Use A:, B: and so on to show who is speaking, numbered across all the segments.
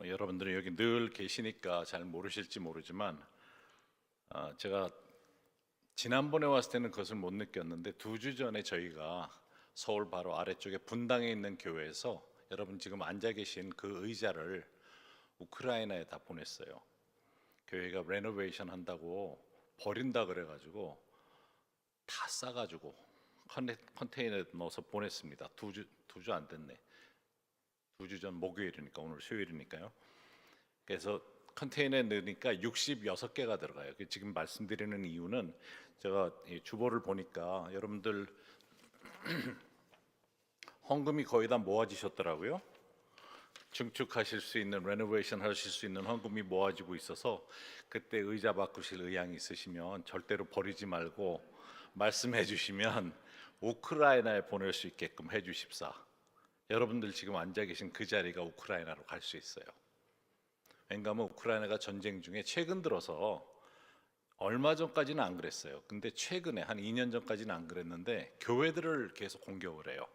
A: 여러분들은 여기 늘 계시니까 잘 모르실지 모르지만 제가 지난번에 왔을 때는 그것을 못 느꼈는데 2주 전에 저희가 서울 바로 아래쪽에 분당에 있는 교회에서 여러분 지금 앉아 계신 그 의자를 우크라이나에다 보냈어요. 교회가 레노베이션 한다고 버린다 그래가지고 다 싸가지고 컨테이너에 넣어서 보냈습니다. 2주 안 됐네. 2주 전 목요일이니까 오늘 수요일이니까요. 그래서 컨테이너에 넣으니까 66개가 들어가요. 지금 말씀드리는 이유는 제가 이 주보를 보니까 여러분들 헌금이 거의 다 모아지셨더라고요. 증축하실 수 있는 레노베이션 하실 수 있는 헌금이 모아지고 있어서 그때 의자 바꾸실 의향이 있으시면 절대로 버리지 말고 말씀해 주시면 우크라이나에 보낼 수 있게끔 해 주십사. 여러분들 지금 앉아 계신 그 자리가 우크라이나로 갈 수 있어요. 왜냐하면 우크라이나가 전쟁 중에 최근 들어서 얼마 전까지는 안 그랬어요. 근데 최근에 한 2년 전까지는 안 그랬는데 교회들을 계속 공격을 해요.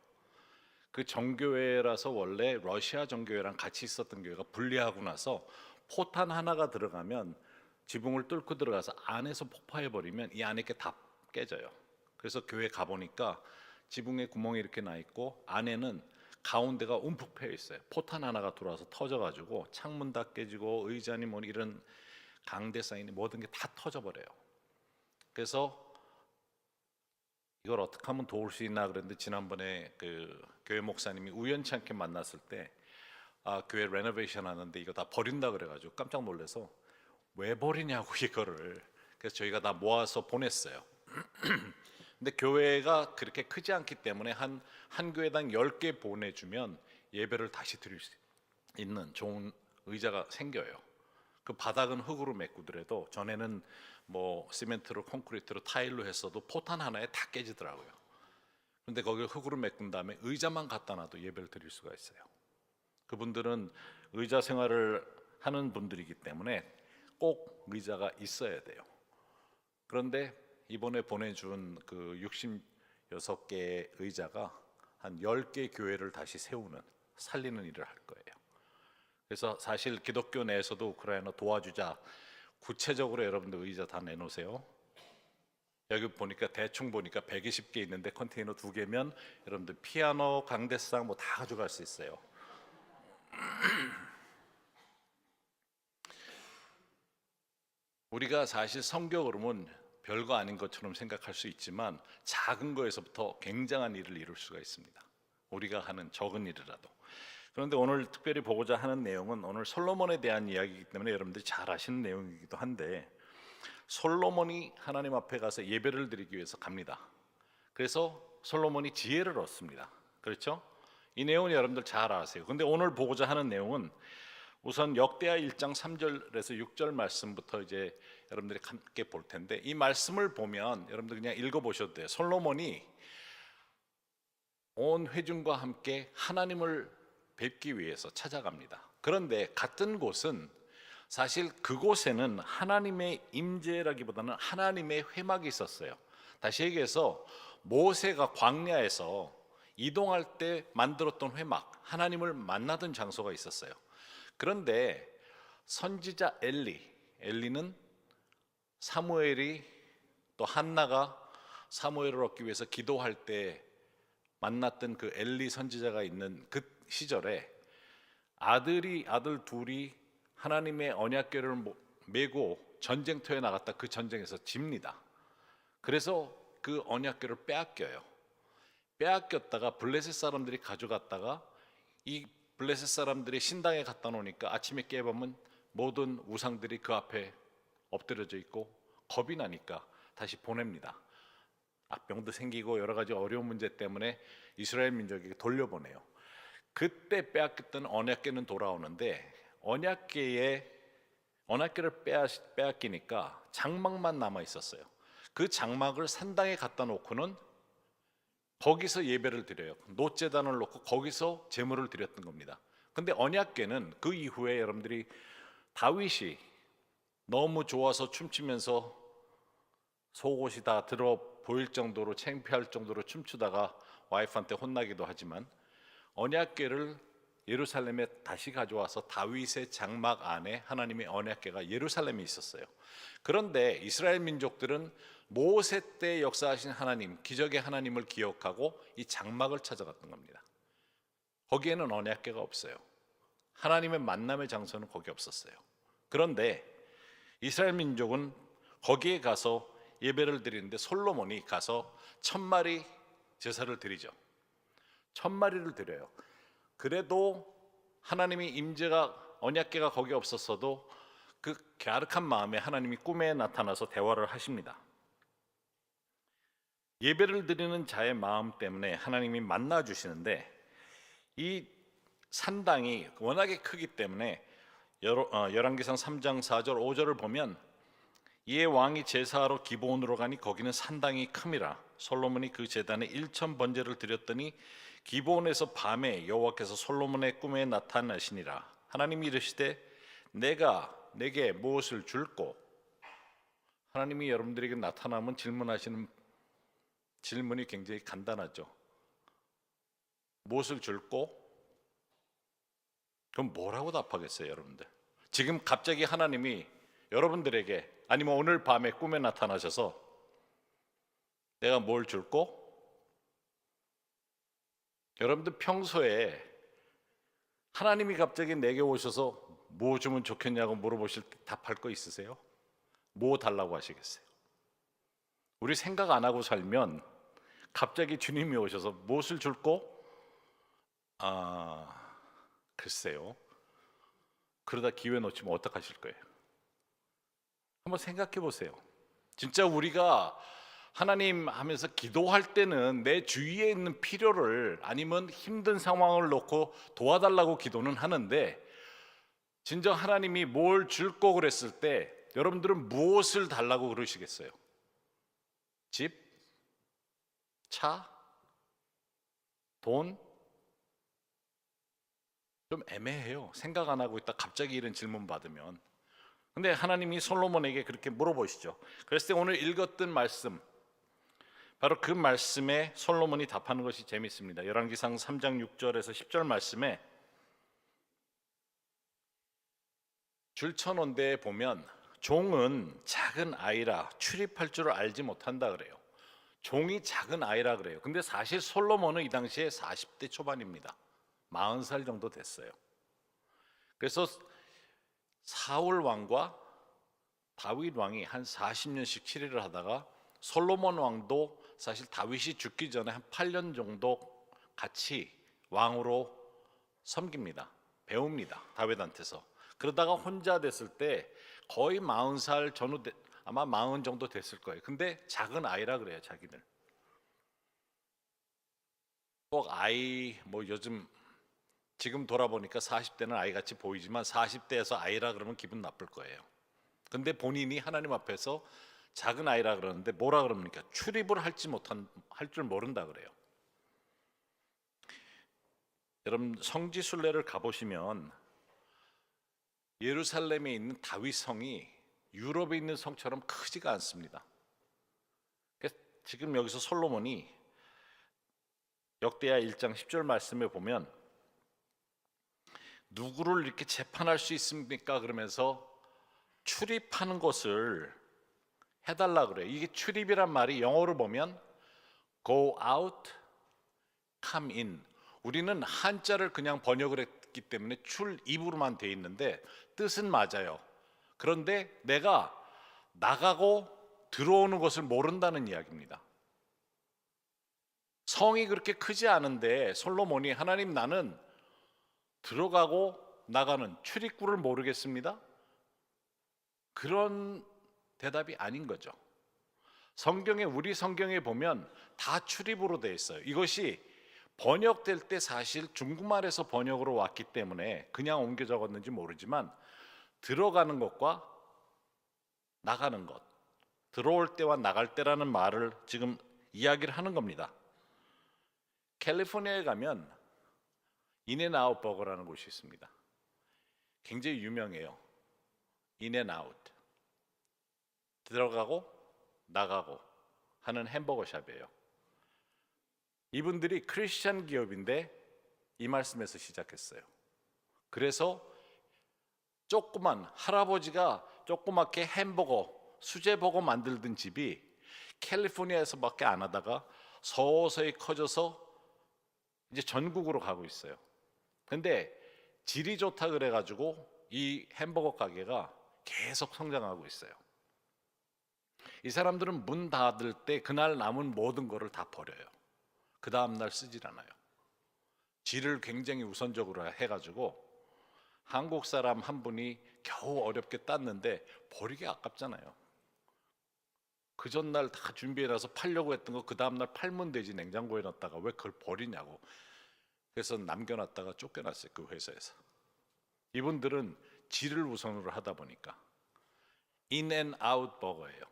A: 그 정교회라서 원래 러시아 정교회랑 같이 있었던 교회가 분리하고 나서 포탄 하나가 들어가면 지붕을 뚫고 들어가서 안에서 폭파해 버리면 이 안에 게 다 깨져요. 그래서 교회 가 보니까 지붕에 구멍이 이렇게 나 있고 안에는 가운데가 움푹 패여 있어요. 포탄 하나가 들어와서 터져가지고 창문 다 깨지고 의자니 뭐 이런 강대 사인이 모든 게 다 터져버려요. 그래서 이걸 어떻게 하면 도울 수 있나 그랬는데 지난번에 그 교회 목사님이 우연치 않게 만났을 때 교회 레노베이션 하는데 이거 다 버린다 그래가지고 깜짝 놀라서 왜 버리냐고 이거를. 그래서 저희가 다 모아서 보냈어요. 근데 교회가 그렇게 크지 않기 때문에 한 교회당 10개 보내주면 예배를 다시 드릴 수 있는 좋은 의자가 생겨요. 그 바닥은 흙으로 메꾸더라도 전에는 뭐 시멘트로 콘크리트로 타일로 했어도 포탄 하나에 다 깨지더라고요. 그런데 거기를 흙으로 메꾼 다음에 의자만 갖다 놔도 예배를 드릴 수가 있어요. 그분들은 의자 생활을 하는 분들이기 때문에 꼭 의자가 있어야 돼요. 그런데 이번에 보내준 그 66개의 의자가 한 10개 교회를 다시 세우는 살리는 일을 할 거예요. 그래서 사실 기독교 내에서도 우크라이나 도와주자. 구체적으로 여러분들 의자 다 내놓으세요. 여기 보니까 대충 보니까 120개 있는데 컨테이너 2개면 여러분들 피아노, 강대상 뭐 다 가져갈 수 있어요. 우리가 사실 성경으로는 별거 아닌 것처럼 생각할 수 있지만 작은 거에서부터 굉장한 일을 이룰 수가 있습니다. 우리가 하는 적은 일이라도. 그런데 오늘 특별히 보고자 하는 내용은 오늘 솔로몬에 대한 이야기이기 때문에 여러분들이 잘 아시는 내용이기도 한데 솔로몬이 하나님 앞에 가서 예배를 드리기 위해서 갑니다. 그래서 솔로몬이 지혜를 얻습니다. 그렇죠? 이 내용은 여러분들 잘 아세요. 근데 오늘 보고자 하는 내용은 우선 역대하 1장 3절에서 6절 말씀부터 이제 여러분들이 함께 볼 텐데 이 말씀을 보면 여러분들 그냥 읽어보셔도 돼요. 솔로몬이 온 회중과 함께 하나님을 뵙기 위해서 찾아갑니다. 그런데 같은 곳은 사실 그곳에는 하나님의 임재라기보다는 하나님의 회막이 있었어요. 다시 얘기해서 모세가 광야에서 이동할 때 만들었던 회막, 하나님을 만나던 장소가 있었어요. 그런데 선지자 엘리는 사무엘이 또 한나가 사무엘을 얻기 위해서 기도할 때 만났던 그 엘리 선지자가 있는 그 시절에 아들 둘이 하나님의 언약궤를 메고 전쟁터에 나갔다 그 전쟁에서 집니다. 그래서 그 언약궤를 빼앗겼다가 블레셋 사람들이 가져갔다가 이 블레셋 사람들이 신당에 갖다 놓으니까 아침에 깨보면 모든 우상들이 그 앞에 엎드려져 있고 겁이 나니까 다시 보냅니다. 악병도 생기고 여러 가지 어려운 문제 때문에 이스라엘 민족에게 돌려보내요. 그때 빼앗겼던 언약궤는 돌아오는데 언약궤를 빼앗기니까 장막만 남아 있었어요. 그 장막을 산당에 갖다 놓고는 거기서 예배를 드려요. 노제단을 놓고 거기서 제물을 드렸던 겁니다. 근데 언약궤는 그 이후에 여러분들이 다윗이 너무 좋아서 춤추면서 속옷이 다 들어 보일 정도로 창피할 정도로 춤추다가 와이프한테 혼나기도 하지만 언약궤를 예루살렘에 다시 가져와서 다윗의 장막 안에 하나님의 언약궤가 예루살렘에 있었어요. 그런데 이스라엘 민족들은 모세 때 역사하신 하나님, 기적의 하나님을 기억하고 이 장막을 찾아갔던 겁니다. 거기에는 언약궤가 없어요. 하나님의 만남의 장소는 거기 없었어요. 그런데 이스라엘 민족은 거기에 가서 예배를 드리는데 솔로몬이 가서 1000마리 제사를 드리죠. 1000마리를 드려요. 그래도 하나님의 임재가, 언약궤가 거기 없었어도 그 갸륵한 마음에 하나님이 꿈에 나타나서 대화를 하십니다. 예배를 드리는 자의 마음 때문에 하나님이 만나 주시는데, 이 산당이 워낙에 크기 때문에 열왕기상 3장 4절 5절을 보면, 이에 왕이 제사하러 기브온으로 가니 거기는 산당이 큼이라. 솔로몬이 그 제단에 1000 번제를 드렸더니 기브온에서 밤에 여호와께서 솔로몬의 꿈에 나타나시니라. 하나님이 이르시되 내가 내게 무엇을 줄꼬? 하나님이 여러분들에게 나타나면 질문하시는 질문이 굉장히 간단하죠. 무엇을 줄꼬? 그럼 뭐라고 답하겠어요, 여러분들? 지금 갑자기 하나님이 여러분들에게, 아니면 오늘 밤에 꿈에 나타나셔서 내가 뭘 줄꼬? 여러분들 평소에 하나님이 갑자기 내게 오셔서 뭐 주면 좋겠냐고 물어보실 때 답할 거 있으세요? 뭐 달라고 하시겠어요? 우리 생각 안 하고 살면 갑자기 주님이 오셔서 무엇을 줄꼬? 글쎄요. 그러다 기회 놓치면 어떡하실 거예요? 한번 생각해 보세요. 진짜 우리가 하나님 하면서 기도할 때는 내 주위에 있는 필요를, 아니면 힘든 상황을 놓고 도와달라고 기도는 하는데, 진정 하나님이 뭘 줄꼬 그랬을 때 여러분들은 무엇을 달라고 그러시겠어요? 집? 차? 돈? 좀 애매해요. 생각 안 하고 있다 갑자기 이런 질문 받으면. 근데 하나님이 솔로몬에게 그렇게 물어보시죠. 그랬을 때 오늘 읽었던 말씀, 바로 그 말씀에 솔로몬이 답하는 것이 재밌습니다. 열왕기상 3장 6절에서 10절 말씀에 줄쳐놓은 데에 보면 종은 작은 아이라 출입할 줄 알지 못한다 그래요. 종이 작은 아이라 그래요. 근데 사실 솔로몬은 이 당시에 40대 초반입니다. 40살 정도 됐어요. 그래서 사울 왕과 다윗 왕이 한 40년씩 치리를 하다가 솔로몬 왕도 사실 다윗이 죽기 전에 한 8년 정도 같이 왕으로 섬깁니다. 배웁니다. 다윗한테서. 그러다가 혼자 됐을 때 거의 40살 전후, 아마 40 정도 됐을 거예요. 근데 작은 아이라 그래요, 자기들. 꼭 아이, 뭐 요즘 지금 돌아보니까 40대는 아이같이 보이지만 40대에서 아이라 그러면 기분 나쁠 거예요. 근데 본인이 하나님 앞에서 작은 아이라 그러는데 뭐라 그럽니까? 출입을 할 줄 모른다 그래요. 여러분 성지 순례를 가보시면 예루살렘에 있는 다윗 성이 유럽에 있는 성처럼 크지가 않습니다. 지금 여기서 솔로몬이 역대하 1장 10절 말씀에 보면 누구를 이렇게 재판할 수 있습니까? 그러면서 출입하는 것을 해달라 그래요. 이게 출입이란 말이 영어로 보면 go out, come in. 우리는 한자를 그냥 번역을 했기 때문에 출입으로만 돼 있는데 뜻은 맞아요. 그런데 내가 나가고 들어오는 것을 모른다는 이야기입니다. 성이 그렇게 크지 않은데 솔로몬이 하나님 나는 들어가고 나가는 출입구를 모르겠습니다. 그런 대답이 아닌 거죠. 성경에, 우리 성경에 보면 다 출입으로 되어 있어요. 이것이 번역될 때 사실 중국말에서 번역으로 왔기 때문에 그냥 옮겨 적었는지 모르지만 들어가는 것과 나가는 것, 들어올 때와 나갈 때라는 말을 지금 이야기를 하는 겁니다. 캘리포니아에 가면 인앤아웃 버거라는 곳이 있습니다. 굉장히 유명해요. 인앤아웃. 들어가고 나가고 하는 햄버거 샵이에요. 이분들이 크리스찬 기업인데 이 말씀에서 시작했어요. 그래서 조그만 할아버지가 조그맣게 햄버거, 수제버거 만들던 집이 캘리포니아에서밖에 안 하다가 서서히 커져서 이제 전국으로 가고 있어요. 근데 질이 좋다 그래가지고 이 햄버거 가게가 계속 성장하고 있어요. 이 사람들은 문 닫을 때 그날 남은 모든 거를 다 버려요. 그 다음날 쓰질 않아요. 질을 굉장히 우선적으로 해가지고 한국 사람 한 분이 겨우 어렵게 땄는데 버리기 아깝잖아요. 그 전날 다 준비해놔서 팔려고 했던 거 그 다음날 팔면 되지, 냉장고에 넣었다가 왜 그걸 버리냐고. 그래서 남겨놨다가 쫓겨났어요, 그 회사에서. 이분들은 질을 우선으로 하다 보니까 인앤아웃 버거예요.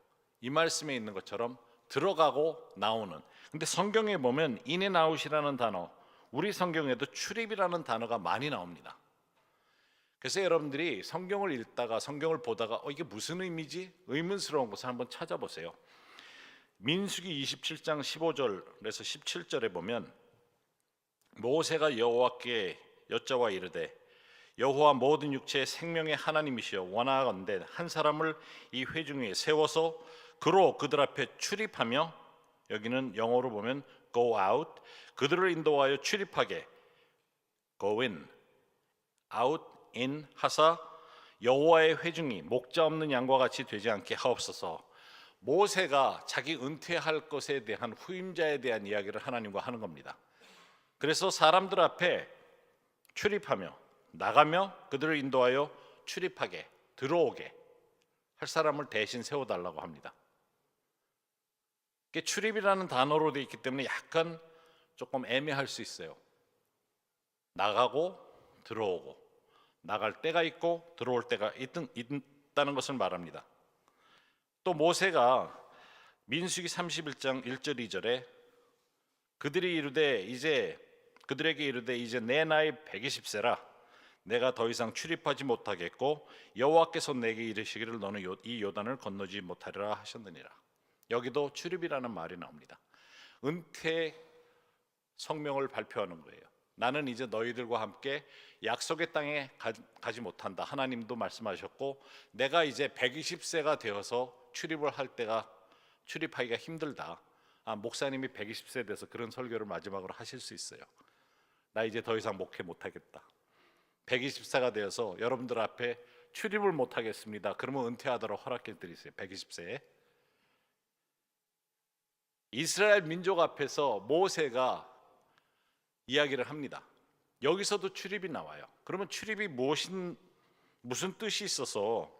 A: 이 말씀에 있는 것처럼 들어가고 나오는. 근데 성경에 보면 인앤아웃이라는 단어, 우리 성경에도 출입이라는 단어가 많이 나옵니다. 그래서 여러분들이 성경을 읽다가 성경을 보다가 이게 무슨 의미지? 의문스러운 것을 한번 찾아보세요. 민수기 27장 15절에서 17절에 보면 모세가 여호와께 여짜와 이르되 여호와 모든 육체의 생명의 하나님이시여 원하건대 한 사람을 이 회중에 세워서 그로 그들 앞에 출입하며, 여기는 영어로 보면 go out, 그들을 인도하여 출입하게, go in, out in 하사 여호와의 회중이 목자 없는 양과 같이 되지 않게 하옵소서. 모세가 자기 은퇴할 것에 대한 후임자에 대한 이야기를 하나님과 하는 겁니다. 그래서 사람들 앞에 출입하며 나가며 그들을 인도하여 출입하게, 들어오게 할 사람을 대신 세워달라고 합니다. 출입이라는 단어로 되어 있기 때문에 약간 조금 애매할 수 있어요. 나가고 들어오고, 나갈 때가 있고 들어올 때가 있다는 것을 말합니다. 또 모세가 민수기 31장 1절 2절에 그들에게 이르되 이제 내 나이 120세라 내가 더 이상 출입하지 못하겠고 여호와께서 내게 이르시기를 너는 이 요단을 건너지 못하리라 하셨느니라. 여기도 출입이라는 말이 나옵니다. 은퇴 성명을 발표하는 거예요. 나는 이제 너희들과 함께 약속의 땅에 가지 못한다. 하나님도 말씀하셨고 내가 이제 120세가 되어서 출입하기가 힘들다. 목사님이 120세 돼서 그런 설교를 마지막으로 하실 수 있어요. 나 이제 더 이상 목회 못하겠다. 120세가 되어서 여러분들 앞에 출입을 못하겠습니다. 그러면 은퇴하도록 허락해 드리세요. 120세에 이스라엘 민족 앞에서 모세가 이야기를 합니다. 여기서도 출입이 나와요. 그러면 출입이 무슨 뜻이 있어서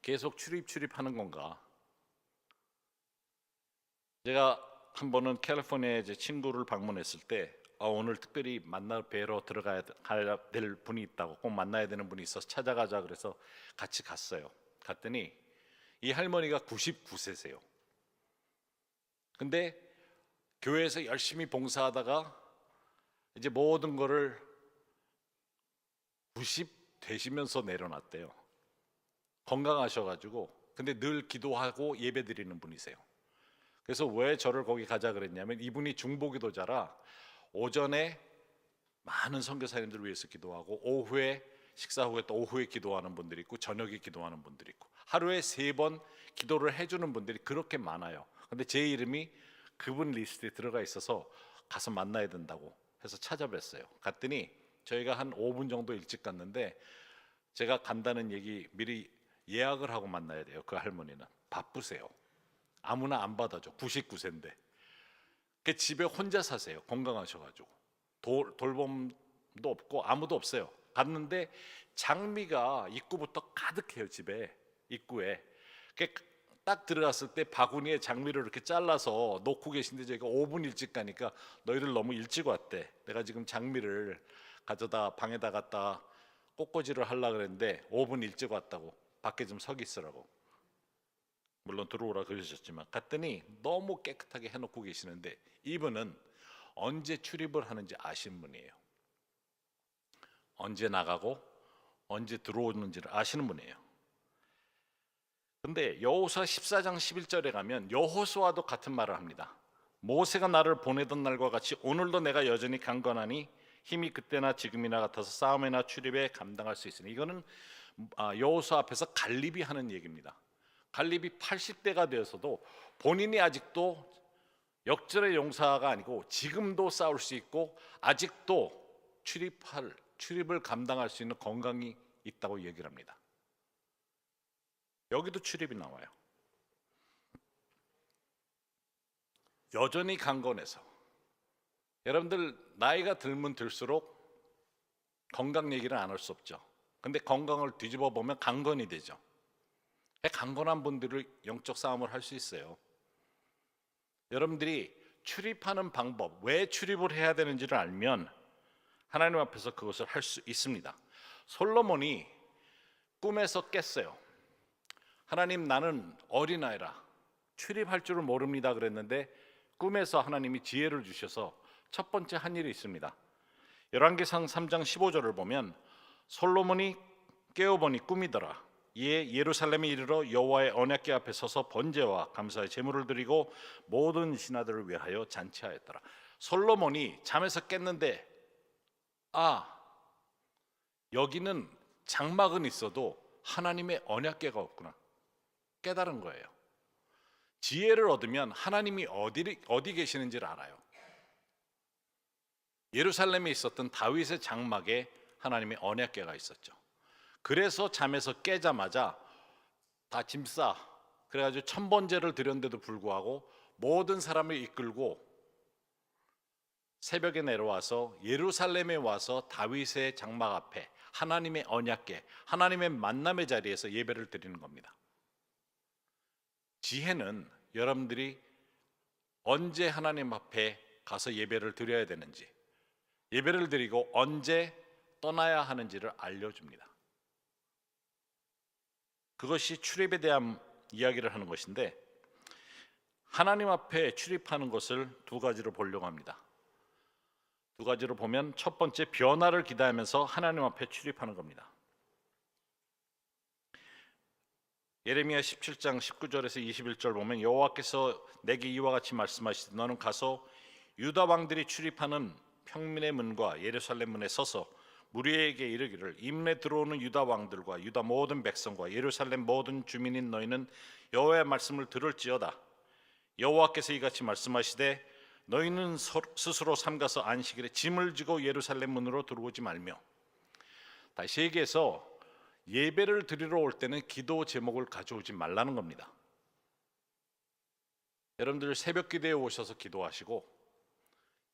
A: 계속 출입하는 건가? 제가 한 번은 캘리포니아에 제 친구를 방문했을 때 오늘 특별히 뵈러 들어가야 될 분이 있다고, 꼭 만나야 되는 분이 있어서 찾아가자 그래서 같이 갔어요. 갔더니 이 할머니가 99세세요. 근데 교회에서 열심히 봉사하다가 이제 모든 거를 90 되시면서 내려놨대요. 건강하셔가지고. 근데 늘 기도하고 예배 드리는 분이세요. 그래서 왜 저를 거기 가자 그랬냐면 이분이 중보기도자라 오전에 많은 선교사님들을 위해서 기도하고 오후에 식사 후에 또 오후에 기도하는 분들이 있고 저녁에 기도하는 분들이 있고 하루에 3번 기도를 해주는 분들이 그렇게 많아요. 근데 제 이름이 그분 리스트에 들어가 있어서 가서 만나야 된다고 해서 찾아뵀어요. 갔더니 저희가 한 5분 정도 일찍 갔는데 제가 간다는 얘기 미리 예약을 하고 만나야 돼요. 그 할머니는 바쁘세요. 아무나 안 받아줘. 99세인데 그 집에 혼자 사세요. 건강하셔가지고 돌봄도 없고 아무도 없어요. 갔는데 장미가 입구부터 가득해요. 집에 입구에 딱 들어갔을 때 바구니에 장미를 이렇게 잘라서 놓고 계신데 저희가 5분 일찍 가니까 너희들 너무 일찍 왔대. 내가 지금 장미를 가져다 방에다 갖다 꽃꽂이를 하려고 그랬는데 5분 일찍 왔다고 밖에 좀 서 있으라고. 물론 들어오라 그러셨지만 갔더니 너무 깨끗하게 해놓고 계시는데 이분은 언제 출입을 하는지 아시는 분이에요. 언제 나가고 언제 들어오는지를 아시는 분이에요. 근데 여호수아 14장 11절에 가면 여호수아도 같은 말을 합니다. 모세가 나를 보내던 날과 같이 오늘도 내가 여전히 강건하니 힘이 그때나 지금이나 같아서 싸움이나 출입에 감당할 수 있으니. 이거는 여호수아 앞에서 갈렙이 하는 얘기입니다. 갈렙이 80대가 되어서도 본인이 아직도 역전의 용사가 아니고 지금도 싸울 수 있고 아직도 출입을 감당할 수 있는 건강이 있다고 얘기를 합니다. 여기도 출입이 나와요. 여전히 강건해서. 여러분들 나이가 들면 들수록 건강 얘기를 안 할 수 없죠. 근데 건강을 뒤집어 보면 강건이 되죠. 강건한 분들이 영적 싸움을 할 수 있어요. 여러분들이 출입하는 방법, 왜 출입을 해야 되는지를 알면 하나님 앞에서 그것을 할 수 있습니다. 솔로몬이 꿈에서 깼어요. 하나님, 나는 어린아이라 출입할 줄을 모릅니다 그랬는데 꿈에서 하나님이 지혜를 주셔서 첫 번째 한 일이 있습니다. 열왕기상 3장 15절을 보면 솔로몬이 깨어보니 꿈이더라. 이에 예루살렘에 이르러 여호와의 언약궤 앞에 서서 번제와 감사의 제물을 드리고 모든 신하들을 위하여 잔치하였더라. 솔로몬이 잠에서 깼는데 여기는 장막은 있어도 하나님의 언약궤가 없구나 깨달은 거예요. 지혜를 얻으면 하나님이 어디 계시는지를 알아요. 예루살렘에 있었던 다윗의 장막에 하나님의 언약궤가 있었죠. 그래서 잠에서 깨자마자 다 짐 싸 그래가지고 천번제를 드렸는데도 불구하고 모든 사람을 이끌고 새벽에 내려와서 예루살렘에 와서 다윗의 장막 앞에 하나님의 언약궤, 하나님의 만남의 자리에서 예배를 드리는 겁니다. 지혜는 여러분들이 언제 하나님 앞에 가서 예배를 드려야 되는지, 예배를 드리고 언제 떠나야 하는지를 알려줍니다. 그것이 출입에 대한 이야기를 하는 것인데, 하나님 앞에 출입하는 것을 두 가지로 보려고 합니다. 두 가지로 보면 첫 번째, 변화를 기대하면서 하나님 앞에 출입하는 겁니다. 예레미야 17장 19절에서 21절 보면 여호와께서 내게 이와 같이 말씀하시되 너는 가서 유다 왕들이 출입하는 평민의 문과 예루살렘 문에 서서 무리에게 이르기를 이 문에 들어오는 유다 왕들과 유다 모든 백성과 예루살렘 모든 주민인 너희는 여호와의 말씀을 들을지어다. 여호와께서 이같이 말씀하시되 너희는 스스로 삼가서 안식일에 짐을 지고 예루살렘 문으로 들어오지 말며. 다시 얘기해서 예배를 드리러 올 때는 기도 제목을 가져오지 말라는 겁니다. 여러분들 새벽 기도에 오셔서 기도하시고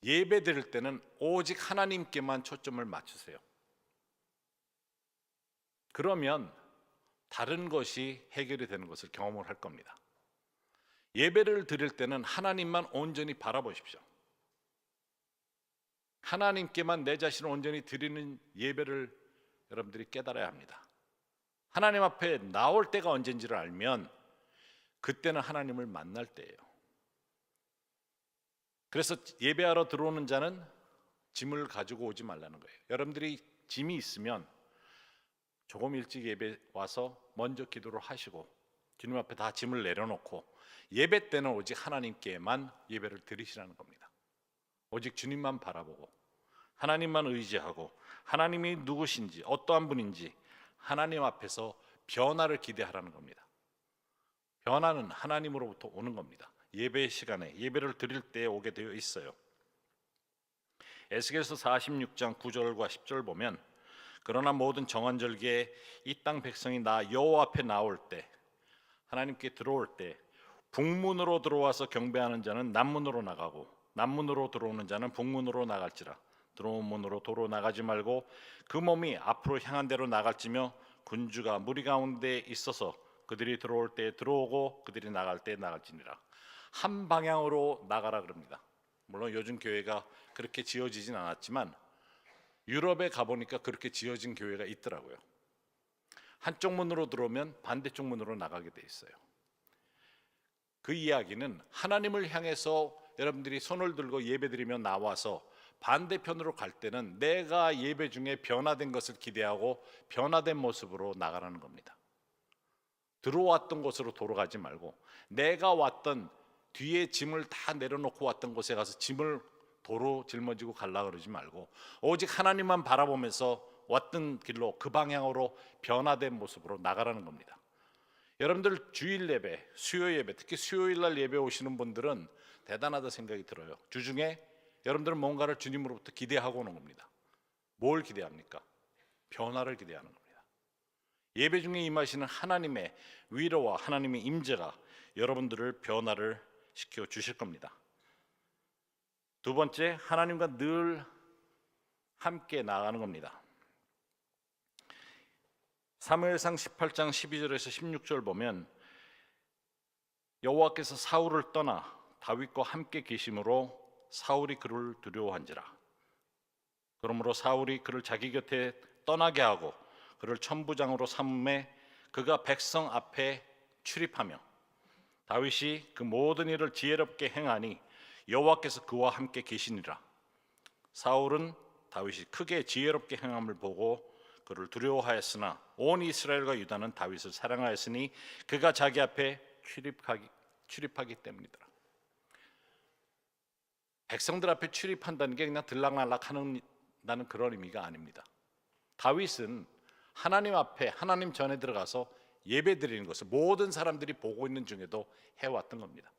A: 예배 드릴 때는 오직 하나님께만 초점을 맞추세요. 그러면 다른 것이 해결이 되는 것을 경험을 할 겁니다. 예배를 드릴 때는 하나님만 온전히 바라보십시오. 하나님께만 내 자신을 온전히 드리는 예배를 여러분들이 깨달아야 합니다. 하나님 앞에 나올 때가 언젠지를 알면 그때는 하나님을 만날 때예요. 그래서 예배하러 들어오는 자는 짐을 가지고 오지 말라는 거예요. 여러분들이 짐이 있으면 조금 일찍 예배 와서 먼저 기도를 하시고 주님 앞에 다 짐을 내려놓고 예배 때는 오직 하나님께만 예배를 드리시라는 겁니다. 오직 주님만 바라보고 하나님만 의지하고 하나님이 누구신지 어떠한 분인지 하나님 앞에서 변화를 기대하라는 겁니다. 변화는 하나님으로부터 오는 겁니다. 예배 시간에 예배를 드릴 때 오게 되어 있어요. 에스겔서 46장 9절과 10절 보면 그러나 모든 정한 절기에 이 땅 백성이 나 여호와 앞에 나올 때 하나님께 들어올 때 북문으로 들어와서 경배하는 자는 남문으로 나가고 남문으로 들어오는 자는 북문으로 나갈지라. 들어온 문으로 도로 나가지 말고 그 몸이 앞으로 향한 대로 나갈지며 군주가 무리 가운데 있어서 그들이 들어올 때 들어오고 그들이 나갈 때 나갈지니라. 한 방향으로 나가라 그럽니다. 물론 요즘 교회가 그렇게 지어지진 않았지만 유럽에 가보니까 그렇게 지어진 교회가 있더라고요. 한쪽 문으로 들어오면 반대쪽 문으로 나가게 돼 있어요. 그 이야기는 하나님을 향해서 여러분들이 손을 들고 예배드리며 나와서 반대편으로 갈 때는 내가 예배 중에 변화된 것을 기대하고 변화된 모습으로 나가라는 겁니다. 들어왔던 곳으로 돌아가지 말고 내가 왔던 뒤에 짐을 다 내려놓고 왔던 곳에 가서 짐을 도로 짊어지고 갈라 그러지 말고 오직 하나님만 바라보면서 왔던 길로 그 방향으로 변화된 모습으로 나가라는 겁니다. 여러분들 주일 예배, 수요 예배, 특히 수요일 날 예배 오시는 분들은 대단하다 생각이 들어요. 주중에 여러분들은 뭔가를 주님으로부터 기대하고 오는 겁니다. 뭘 기대합니까? 변화를 기대하는 겁니다. 예배 중에 임하시는 하나님의 위로와 하나님의 임재가 여러분들을 변화를 시켜 주실 겁니다. 두 번째, 하나님과 늘 함께 나가는 겁니다. 사무엘상 18장 12절에서 16절 보면 여호와께서 사울을 떠나 다윗과 함께 계심으로 사울이 그를 두려워한지라. 그러므로 사울이 그를 자기 곁에 떠나게 하고 그를 천부장으로 삼음에 그가 백성 앞에 출입하며 다윗이 그 모든 일을 지혜롭게 행하니 여호와께서 그와 함께 계시니라. 사울은 다윗이 크게 지혜롭게 행함을 보고 그를 두려워하였으나 온 이스라엘과 유다는 다윗을 사랑하였으니 그가 자기 앞에 출입하기 때문이더라. 백성들 앞에 출입한다는 게 그냥 들락날락하는 그런 의미가 아닙니다. 다윗은 하나님 앞에 하나님 전에 들어가서 예배 드리는 것을 모든 사람들이 보고 있는 중에도 해왔던 겁니다.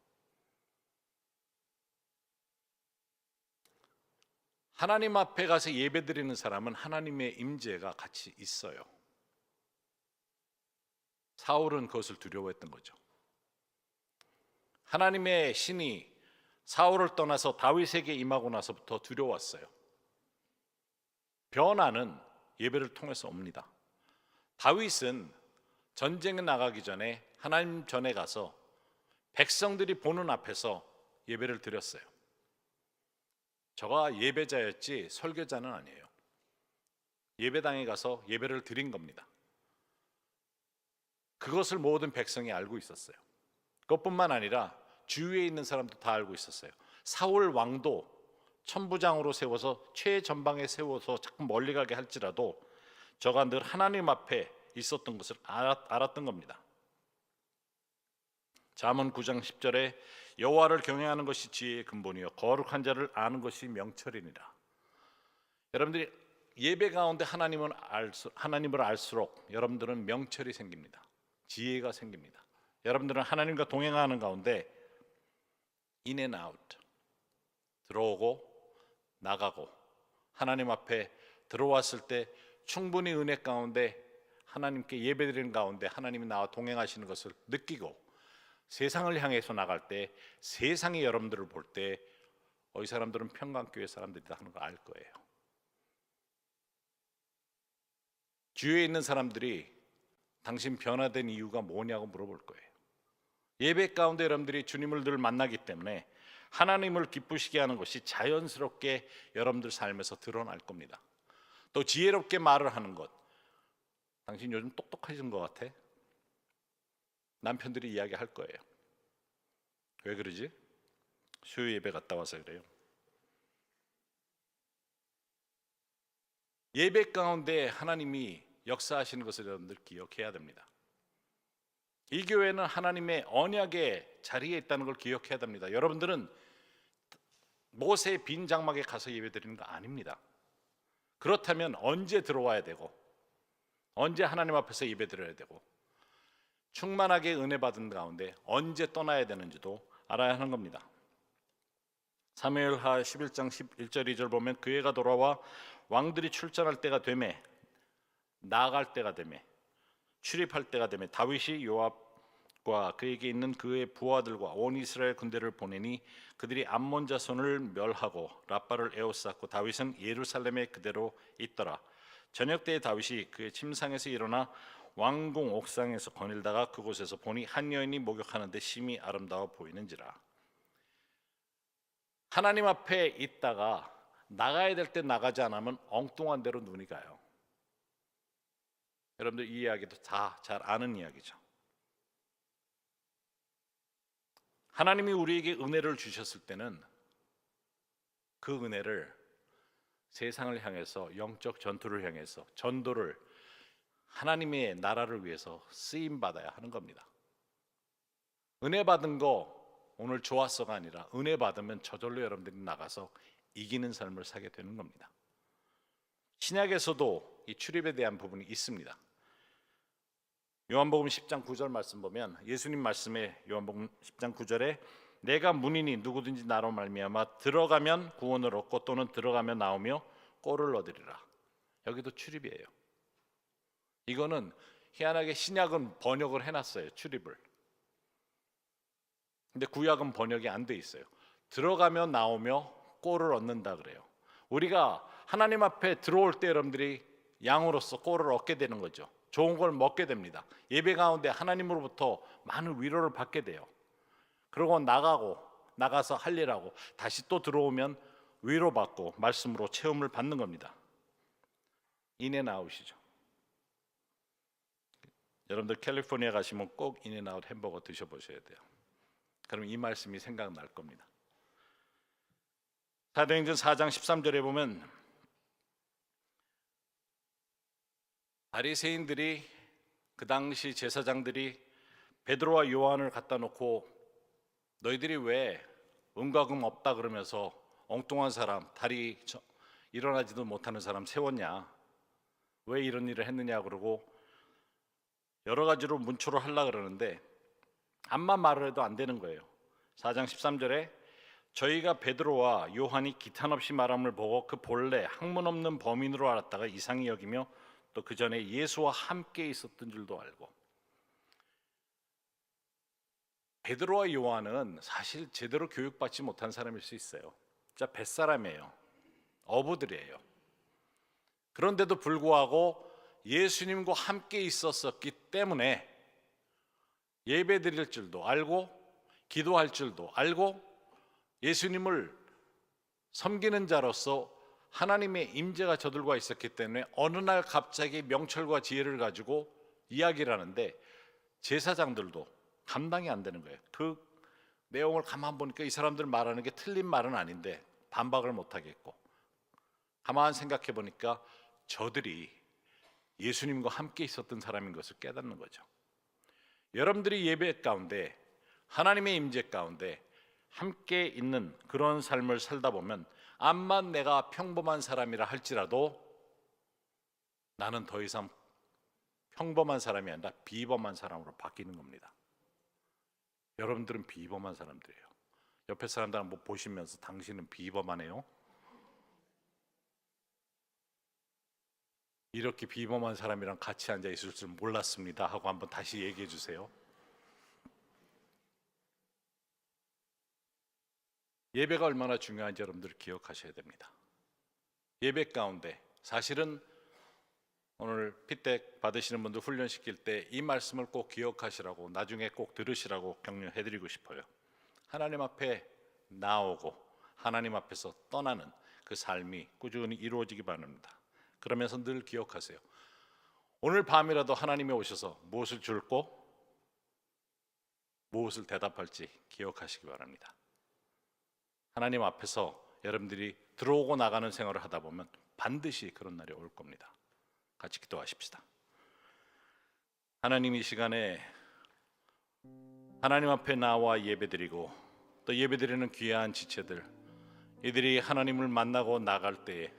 A: 하나님 앞에 가서 예배 드리는 사람은 하나님의 임재가 같이 있어요. 사울은 그것을 두려워했던 거죠. 하나님의 신이 사울을 떠나서 다윗에게 임하고 나서부터 두려웠어요. 변화는 예배를 통해서 옵니다. 다윗은 전쟁에 나가기 전에 하나님 전에 가서 백성들이 보는 앞에서 예배를 드렸어요. 저가 예배자였지 설교자는 아니에요. 예배당에 가서 예배를 드린 겁니다. 그것을 모든 백성이 알고 있었어요. 그것뿐만 아니라 주위에 있는 사람도 다 알고 있었어요. 사울 왕도 천부장으로 세워서 최전방에 세워서 자꾸 멀리 가게 할지라도 저가 늘 하나님 앞에 있었던 것을 알았던 겁니다. 잠언 9장 10절에 여호와를 경외하는 것이 지혜의 근본이요 거룩한 자를 아는 것이 명철이니라. 여러분들이 예배 가운데 하나님을 알수록 여러분들은 명철이 생깁니다. 지혜가 생깁니다. 여러분들은 하나님과 동행하는 가운데 in and out, 들어오고 나가고 하나님 앞에 들어왔을 때 충분히 은혜 가운데 하나님께 예배드리는 가운데 하나님이 나와 동행하시는 것을 느끼고 세상을 향해서 나갈 때 세상이 여러분들을 볼 때 이 사람들은 평강교회 사람들이다 하는 걸 알 거예요. 주위에 있는 사람들이 당신 변화된 이유가 뭐냐고 물어볼 거예요. 예배 가운데 여러분들이 주님을 늘 만나기 때문에 하나님을 기쁘시게 하는 것이 자연스럽게 여러분들 삶에서 드러날 겁니다. 또 지혜롭게 말을 하는 것, 당신 요즘 똑똑해진 것 같아? 남편들이 이야기할 거예요. 왜 그러지? 수요 예배 갔다 와서 그래요. 예배 가운데 하나님이 역사하시는 것을 여러분들 기억해야 됩니다. 이 교회는 하나님의 언약의 자리에 있다는 걸 기억해야 됩니다. 여러분들은 모세의 빈 장막에 가서 예배드리는 거 아닙니다. 그렇다면 언제 들어와야 되고 언제 하나님 앞에서 예배드려야 되고 충만하게 은혜 받은 가운데 언제 떠나야 되는지도 알아야 하는 겁니다. 사무엘하 11장 11절 2절 보면 그 해가 돌아와 왕들이 출전할 때가 되매 나아갈 때가 되매 출입할 때가 되매 다윗이 요압과 그에게 있는 그의 부하들과 온 이스라엘 군대를 보내니 그들이 암몬 자손을 멸하고 라빠를 에워쌌고 다윗은 예루살렘에 그대로 있더라. 저녁 때에 다윗이 그의 침상에서 일어나 왕궁 옥상에서 거닐다가 그곳에서 보니 한 여인이 목욕하는데 심히 아름다워 보이는지라. 하나님 앞에 있다가 나가야 될 때 나가지 않으면 엉뚱한 데로 눈이 가요. 여러분들 이 이야기도 다 잘 아는 이야기죠. 하나님이 우리에게 은혜를 주셨을 때는 그 은혜를 세상을 향해서 영적 전투를 향해서 전도를 하나님의 나라를 위해서 쓰임 받아야 하는 겁니다. 은혜 받은 거 오늘 좋았어가 아니라 은혜 받으면 저절로 여러분들이 나가서 이기는 삶을 살게 되는 겁니다. 신약에서도 이 출입에 대한 부분이 있습니다. 요한복음 10장 9절 말씀 보면 예수님 말씀에 요한복음 10장 9절에 내가 문이니 누구든지 나로 말미암아 들어가면 구원을 얻고 또는 들어가면 나오며 꼴을 얻으리라. 여기도 출입이에요. 이거는 희한하게 신약은 번역을 해놨어요. 출입을. 근데 구약은 번역이 안 돼 있어요. 들어가면 나오며 꼴을 얻는다 그래요. 우리가 하나님 앞에 들어올 때 여러분들이 양으로서 꼴을 얻게 되는 거죠. 좋은 걸 먹게 됩니다. 예배 가운데 하나님으로부터 많은 위로를 받게 돼요. 그리고 나가서 할 일하고 다시 또 들어오면 위로받고 말씀으로 체험을 받는 겁니다. 인앤아웃이죠. 여러분들 캘리포니아 가시면 꼭 인앤아웃 햄버거 드셔보셔야 돼요. 그럼 이 말씀이 생각날 겁니다. 사도행전 4장 13절에 보면 바리새인들이 그 당시 제사장들이 베드로와 요한을 갖다 놓고 너희들이 왜 은과 금 없다 그러면서 엉뚱한 사람, 다리 일어나지도 못하는 사람 세웠냐, 왜 이런 일을 했느냐 그러고 여러 가지로 문초를 하려고 그러는데 암만 말을 해도 안 되는 거예요. 4장 13절에 저희가 베드로와 요한이 기탄 없이 말함을 보고 그 본래 학문 없는 범인으로 알았다가 이상히 여기며 또 그 전에 예수와 함께 있었던 줄도 알고. 베드로와 요한은 사실 제대로 교육받지 못한 사람일 수 있어요. 진짜 뱃사람이에요. 어부들이에요. 그런데도 불구하고 예수님과 함께 있었기 때문에 예배 드릴 줄도 알고 기도할 줄도 알고 예수님을 섬기는 자로서 하나님의 임재가 저들과 있었기 때문에 어느 날 갑자기 명철과 지혜를 가지고 이야기를 하는데 제사장들도 감당이 안 되는 거예요. 그 내용을 가만 보니까 이 사람들 말하는 게 틀린 말은 아닌데 반박을 못 하겠고, 가만 생각해 보니까 저들이 예수님과 함께 있었던 사람인 것을 깨닫는 거죠. 여러분들이 예배 가운데 하나님의 임재 가운데 함께 있는 그런 삶을 살다 보면 암만 내가 평범한 사람이라 할지라도 나는 더 이상 평범한 사람이 아니라 비범한 사람으로 바뀌는 겁니다. 여러분들은 비범한 사람들이에요. 옆에 사람들 한번 보시면서 당신은 비범하네요. 이렇게 비범한 사람이랑 같이 앉아 있을 줄 몰랐습니다 하고 한번 다시 얘기해 주세요. 예배가 얼마나 중요한지 여러분들 기억하셔야 됩니다. 예배 가운데 사실은 오늘 피택 받으시는 분들 훈련시킬 때 이 말씀을 꼭 기억하시라고, 나중에 꼭 들으시라고 격려해드리고 싶어요. 하나님 앞에 나오고 하나님 앞에서 떠나는 그 삶이 꾸준히 이루어지기 바랍니다. 그러면서 늘 기억하세요. 오늘 밤이라도 하나님이 오셔서 무엇을 줄고 무엇을 대답할지 기억하시기 바랍니다. 하나님 앞에서 여러분들이 들어오고 나가는 생활을 하다 보면 반드시 그런 날이 올 겁니다. 같이 기도하십시다. 하나님, 이 시간에 하나님 앞에 나와 예배드리고 또 예배드리는 귀한 지체들, 이들이 하나님을 만나고 나갈 때에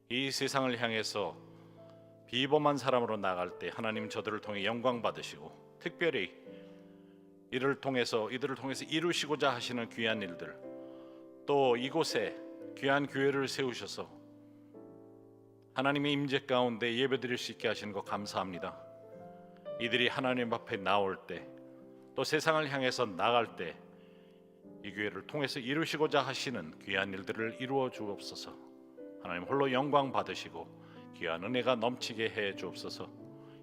A: 이 세상을 향해서 비범한 사람으로 나갈 때 하나님 저들을 통해 영광 받으시고 특별히 이들을 통해서 이루시고자 하시는 귀한 일들, 또 이곳에 귀한 교회를 세우셔서 하나님의 임재 가운데 예배드릴 수 있게 하시는 것 감사합니다. 이들이 하나님 앞에 나올 때 또 세상을 향해서 나갈 때 이 교회를 통해서 이루시고자 하시는 귀한 일들을 이루어 주옵소서. 하나님 홀로 영광 받으시고 귀한 은혜가 넘치게 해 주옵소서.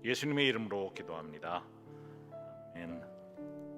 A: 예수님의 이름으로 기도합니다. 아멘.